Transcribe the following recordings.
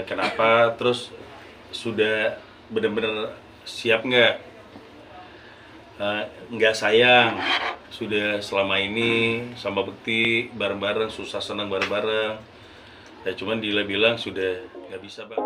kenapa, terus sudah benar-benar siap nggak sayang, sudah selama ini sama Bekti bareng-bareng, susah senang bareng-bareng. Ya cuman Dila bilang sudah nggak bisa bang.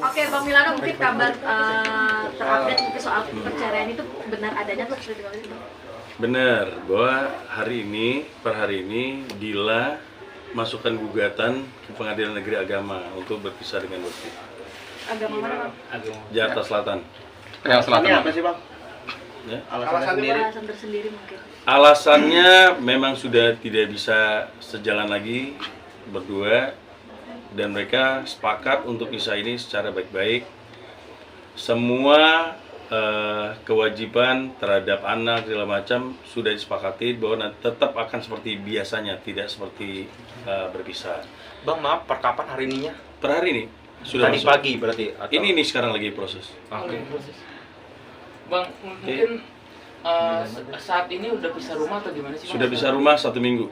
Oke, Bang Milano, mungkin kabar terupdate mungkin soal perceraian itu benar adanya tuh seperti itu? Bener, bahwa per hari ini Dila masukkan gugatan ke Pengadilan Negeri Agama untuk berpisah dengan Bekti. Agama mana, Bang? Jakarta Selatan. Alasannya apa sih, Bang? Ya. Alasannya sendiri? Alasan tersendiri mungkin. Alasannya memang sudah tidak bisa sejalan lagi berdua, dan mereka sepakat untuk pisah ini secara baik-baik. Semua kewajiban terhadap anak segala macam sudah disepakati bahwa tetap akan seperti biasanya, tidak seperti berpisah. Bang, maaf, perkapan hari ininya? Per hari ini sudah Tadi masuk. pagi berarti? Atau? Ini sekarang lagi proses. Oke. Bang, mungkin saat ini udah pisah rumah atau gimana sih? Bang? Sudah bisa rumah 1 minggu.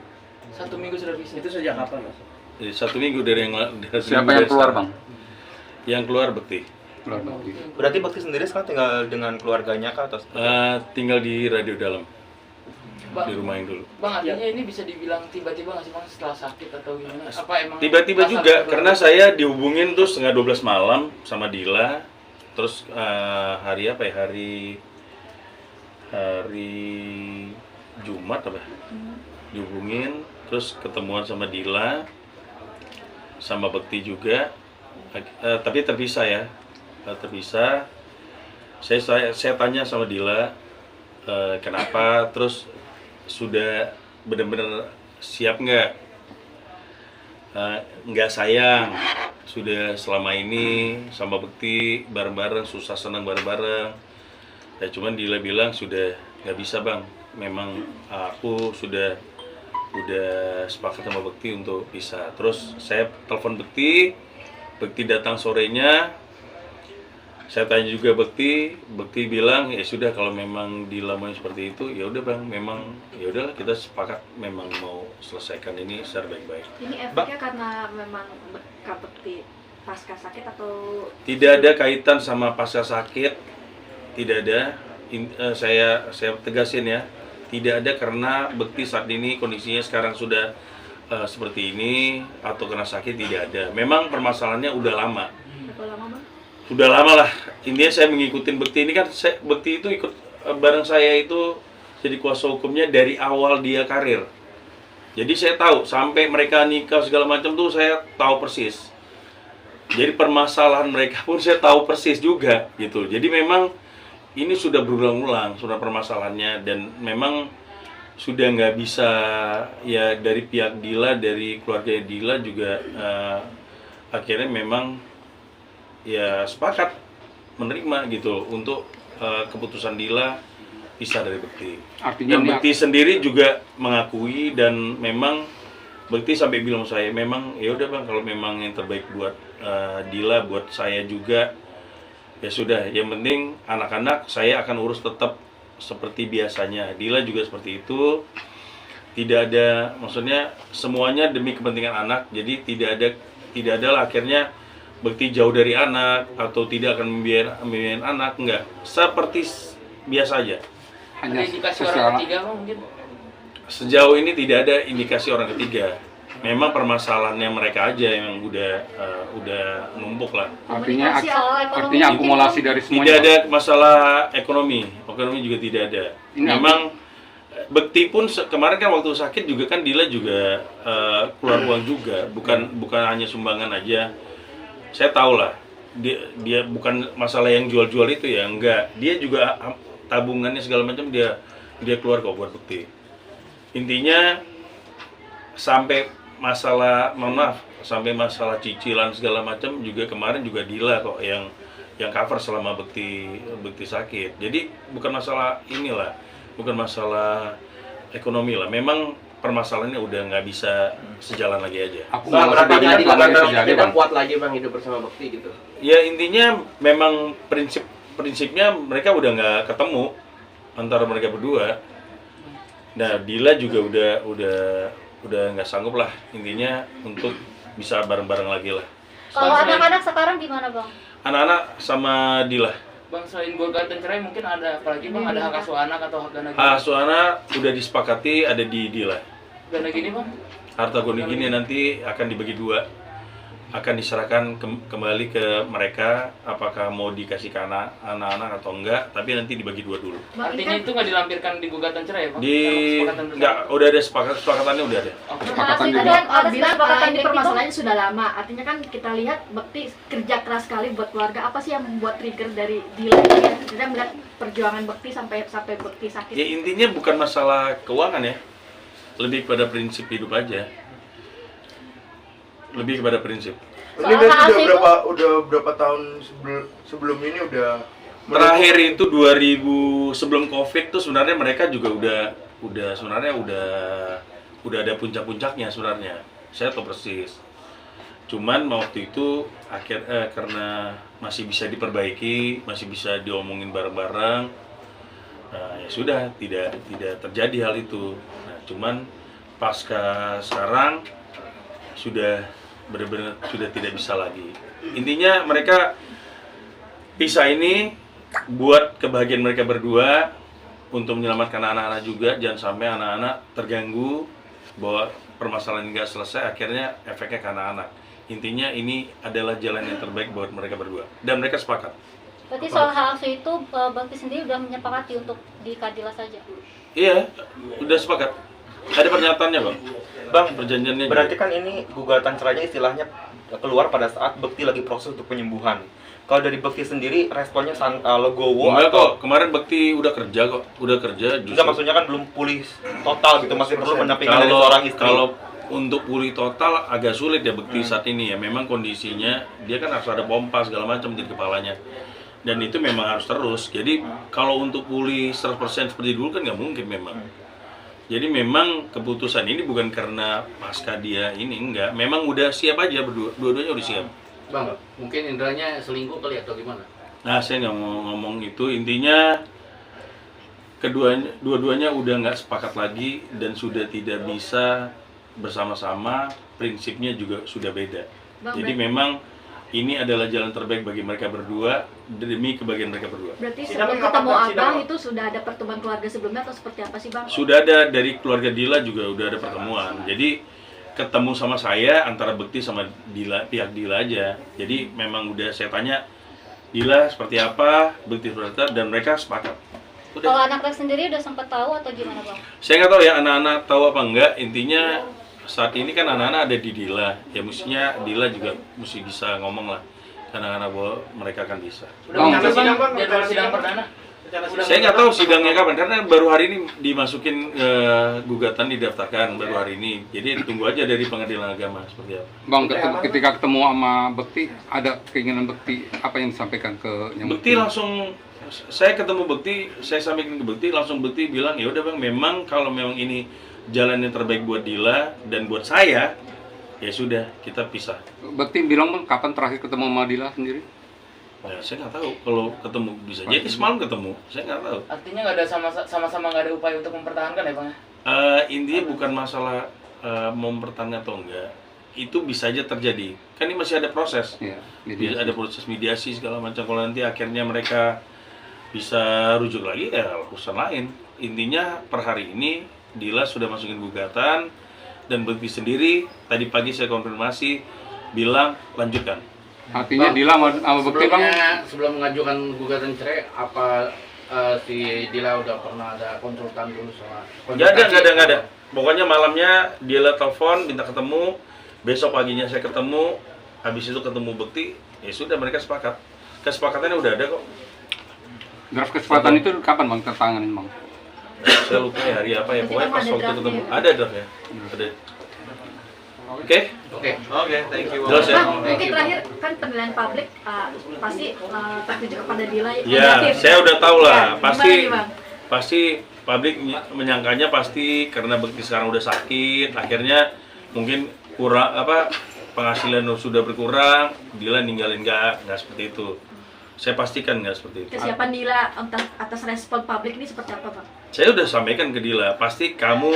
1 minggu sudah pisah. Itu sejak kapan, Mas? Jadi 1 minggu dari yang Siapa yang keluar, Bang? Yang keluar Bekti. Berarti Bekti sendiri sekarang tinggal dengan keluarganya kah atau? Tinggal di radio dalam. Bang, Di rumah yang dulu. Bang, artinya ini bisa dibilang tiba-tiba nggak sih Bang setelah sakit atau gimana? Apa emang Tiba-tiba masalah juga, keluarga? karena saya dihubungin tuh setengah 12 malam sama Dila. Terus hari apa ya, hari Jumat apa ya? Dihubungin, terus ketemuan sama Dila, sama Bekti juga. Tapi terpisah ya, terpisah. Saya tanya sama Dila, kenapa, terus sudah benar-benar siap nggak sayang, sudah selama ini sama Bekti bareng-bareng, susah senang bareng-bareng. Ya cuman Dila bilang sudah nggak bisa bang, memang aku udah sepakat sama Bekti untuk pisah. Terus saya telepon Bekti datang sorenya. Saya tanya juga Bekti bilang ya sudah, kalau memang Dila mau seperti itu ya udah bang, memang ya udahlah, kita sepakat memang mau selesaikan ini secara baik-baik. Ini efeknya karena memang Kak Bekti pasca sakit atau? Tidak ada kaitan sama pasca sakit, tidak ada. Saya tegasin ya, tidak ada, karena Bekti saat ini kondisinya sekarang sudah seperti ini, atau kena sakit, tidak ada. Memang permasalahannya udah lama. Berapa lama, Bang? Sudah lama lah. Intinya saya mengikutin Bekti ini kan, Bekti itu ikut bareng saya itu jadi kuasa hukumnya dari awal dia karir. Jadi saya tahu sampai mereka nikah segala macam tuh saya tahu persis. Jadi permasalahan mereka pun saya tahu persis juga gitu. Jadi memang ini sudah berulang-ulang sudah permasalahannya, dan memang sudah nggak bisa ya, dari pihak Dila, dari keluarga Dila juga akhirnya memang ya sepakat menerima gitu untuk keputusan Dila pisah dari Bekti. Artinya Dan Bekti sendiri juga mengakui, dan memang Bekti sampai bilang saya, memang ya udah bang, kalau memang yang terbaik buat Dila, buat saya juga, ya sudah, yang penting anak-anak saya akan urus tetap seperti biasanya. Dila juga seperti itu. Tidak ada, maksudnya semuanya demi kepentingan anak. Jadi tidak ada lah akhirnya Bekti jauh dari anak atau tidak akan membiarkan anak, enggak. Seperti biasa aja. Ada indikasi orang ketiga Bang mungkin? Sejauh ini tidak ada indikasi orang ketiga. Memang permasalahannya mereka aja yang udah numpuk lah. Artinya Komunikasi soal ekonomi artinya mungkin, akumulasi Bang? dari Tidak semuanya. ada masalah ekonomi juga tidak ada. Ini Memang Bekti pun kemarin kan waktu sakit juga kan Dila juga keluar uang juga, bukan hanya sumbangan aja. Saya tahu lah, dia bukan masalah yang jual-jual itu ya, enggak. Dia juga tabungannya segala macam dia keluar kok buat Bekti. Intinya sampai masalah, sampai masalah cicilan segala macam juga kemarin juga Dila kok yang cover selama Bekti sakit. Jadi bukan masalah inilah, bukan masalah ekonomi lah. Memang permasalahannya udah nggak bisa sejalan lagi aja. Aku Bang, nggak berarti jadi kan kalau gugatan terjadi, kita Bang. kuat lagi bang hidup bersama Bekti gitu. Ya intinya memang prinsipnya mereka udah nggak ketemu antara mereka berdua. Nah Dila juga udah nggak sanggup lah intinya untuk bisa bareng-bareng lagi lah. Kalau anak-anak sekarang gimana bang? Anak-anak sama Dila. Bang, selain gugatan cerai mungkin ada apalagi bang, ada hak asuh anak atau hak ganda gini? Asuh anak udah disepakati ada di Dila. Ganda gini bang? Harta gono gini nanti akan dibagi dua, akan diserahkan kembali ke mereka, apakah mau dikasih ke anak-anak atau enggak, tapi nanti dibagi dua dulu. Bang, ini Artinya kan itu nggak dilampirkan di gugatan cerai ya bang? Di Kesepakatan bersama? enggak udah ada sepakatannya udah ada. Oke. Kesepakatan Ada- juga. ada bilang kesepakatan ini gitu, permasalahannya sudah lama. Artinya kan kita lihat Bekti kerja keras sekali buat keluarga. Apa sih yang membuat trigger dari Dila ini? Kita melihat perjuangan Bekti sampai Bekti sakit. Ya intinya bukan masalah keuangan ya, lebih kepada prinsip hidup aja. Lebih kepada prinsip. Soal Ini berarti hak asuh udah berapa tahun sebelum ini udah Terakhir itu 2000 sebelum Covid tuh sebenarnya mereka juga udah sebenarnya udah ada puncak-puncaknya sebenarnya. Saya tahu persis. Cuman waktu itu karena masih bisa diperbaiki, masih bisa diomongin bareng-bareng. Nah, ya sudah tidak terjadi hal itu. Nah, cuman pasca sekarang sudah benar-benar sudah tidak bisa lagi. Intinya mereka pisah ini buat kebahagiaan mereka berdua, untuk menyelamatkan anak-anak juga, jangan sampai anak-anak terganggu bahwa permasalahan nggak selesai, akhirnya efeknya ke anak-anak. Intinya ini adalah jalan yang terbaik buat mereka berdua dan mereka sepakat. Berarti soal hak asuh itu Bekti sendiri udah menyepakati untuk di Kadila saja. Iya, udah sepakat. Ada pernyataannya bang. Bang, Perjanjiannya. berarti juga. kan ini gugatan cerainya istilahnya keluar pada saat Bekti lagi proses untuk penyembuhan. Kalau dari Bekti sendiri responnya legowo Enggak atau kok, kemarin Bekti udah kerja kok, udah kerja. enggak, maksudnya kan belum pulih total gitu, masih perlu pendampingan dari Kalau seorang istri. kalau untuk pulih total agak sulit ya Bekti saat ini ya. Memang kondisinya dia kan harus ada pompa segala macam di kepalanya. Dan itu memang harus terus. Jadi kalau untuk pulih 100% seperti dulu kan nggak mungkin memang. Jadi memang keputusan ini bukan karena pasca dia ini, enggak. Memang udah siap aja dua-duanya udah siap. Bang, mungkin indranya selingkuh kali atau gimana? Nah saya nggak mau ngomong itu. Intinya dua-duanya udah nggak sepakat lagi dan sudah tidak bisa bersama-sama. Prinsipnya juga sudah beda. Bang, Jadi memang ini adalah jalan terbaik bagi mereka berdua demi kebahagiaan mereka berdua. Berarti Sidang sebelum kapan, ketemu Bang? Sidang Abang kapan? itu sudah ada pertemuan keluarga sebelumnya atau seperti apa sih Bang? Sudah ada dari keluarga Dila juga udah ada pertemuan. Jadi ketemu sama saya antara Bekti sama Dila, pihak Dila aja. Jadi memang udah saya tanya Dila seperti apa, Bekti seperti apa, dan mereka sepakat. Kalau Udah. anak-anak sendiri udah sempat tahu atau gimana bang? Saya nggak tahu ya anak-anak tahu apa enggak. Intinya saat ini kan anak-anak ada di Dila. Ya mestinya Dila juga mesti bisa ngomong lah. Karena bahwa mereka akan bisa. Udah Bang, rencana sidang Bang, jadwal rencana sidang sidang. perdana? Saya nggak tahu sidangnya kapan karena baru hari ini dimasukin gugatan didaftarkan baru hari ini. Jadi tunggu aja dari pengadilan agama seperti apa. Bang, ketika ketemu sama Bekti, ada keinginan Bekti apa yang disampaikan ke yang Bekti langsung, saya ketemu Bekti, saya sampaikan ke Bekti, langsung Bekti bilang ya udah bang, memang kalau memang ini jalan yang terbaik buat Dila dan buat saya, ya sudah kita pisah. Bekti bilang bang, kapan terakhir ketemu sama Dila sendiri? Ya, saya nggak tahu kalau ketemu bisa. Jadi semalam ketemu, saya nggak tahu. Artinya nggak ada sama-sama nggak ada upaya untuk mempertahankan ya bang? Intinya bukan masalah mau mempertahankan atau enggak, itu bisa aja terjadi. Kan ini masih ada proses. Iya, Bisa ada proses mediasi segala macam. Kalau nanti akhirnya mereka bisa rujuk lagi ya urusan lain. Intinya per hari ini Dila sudah masukin gugatan dan Bekti sendiri tadi pagi saya konfirmasi bilang lanjutkan. Artinya Bang, Dila sama Bekti bang, Sebelum mengajukan gugatan cerai, apa si Dila udah pernah ada konsultan dulu sama? Nggak ada. Pokoknya malamnya Dila telepon minta ketemu, besok paginya saya ketemu, habis itu ketemu Bekti, ya sudah mereka sepakat. Kesepakatannya udah ada kok. draft kesepakatan itu kapan bang tertanganin bang? Saya lupa ya hari apa ya, Berarti pokoknya kamu pas ada waktu draftnya ketemu ya? ada draft ya. Ada. Oke, Oke. Oke, thank you. jelas ya. Bang, mungkin terakhir kan penilaian publik pasti tertuju kepada Dila. Ya, negatif. saya udah tahu lah. Ya, gimana nih, Bang? pasti publik menyangkanya pasti karena Bekti sekarang udah sakit, akhirnya mungkin kurang penghasilan sudah berkurang, Dila ninggalin, nggak seperti itu. Saya pastikan nggak seperti itu. Kesiapan Dila atas respon publik ini seperti apa, Pak? Saya udah sampaikan ke Dila, pasti kamu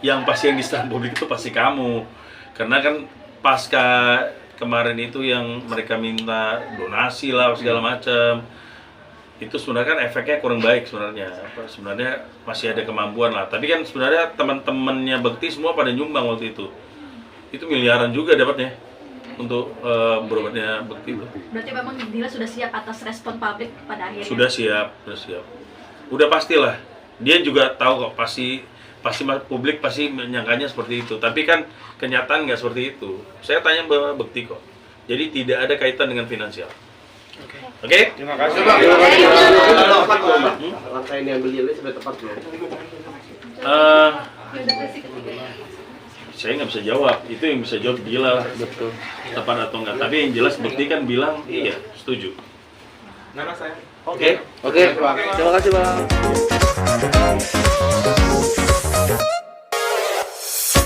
yang diserang publik itu pasti kamu, karena kan pasca kemarin itu yang mereka minta donasi lah segala macam, itu sebenarnya kan efeknya kurang baik sebenarnya. Sebenarnya masih ada kemampuan lah, tapi kan sebenarnya teman-temannya Bekti semua pada nyumbang waktu itu miliaran juga dapatnya untuk berobatnya Bekti. Berarti memang Dila sudah siap atas respon publik pada akhirnya? Sudah siap. Udah pastilah. Dia juga tahu kok, pasti publik pasti menyangkanya seperti itu. Tapi kan kenyataan nggak seperti itu. Saya tanya Mbak Bekti kok. Jadi tidak ada kaitan dengan finansial. Oke? Terima kasih. Langkah yang diambil Dila sudah tepat belum? Saya nggak bisa jawab. Itu yang bisa jawab Dila lah. Betul. Tepat atau enggak. Tapi yang jelas Bekti kan bilang iya, setuju. Nana saya. Oke. Oke, terima kasih Bang.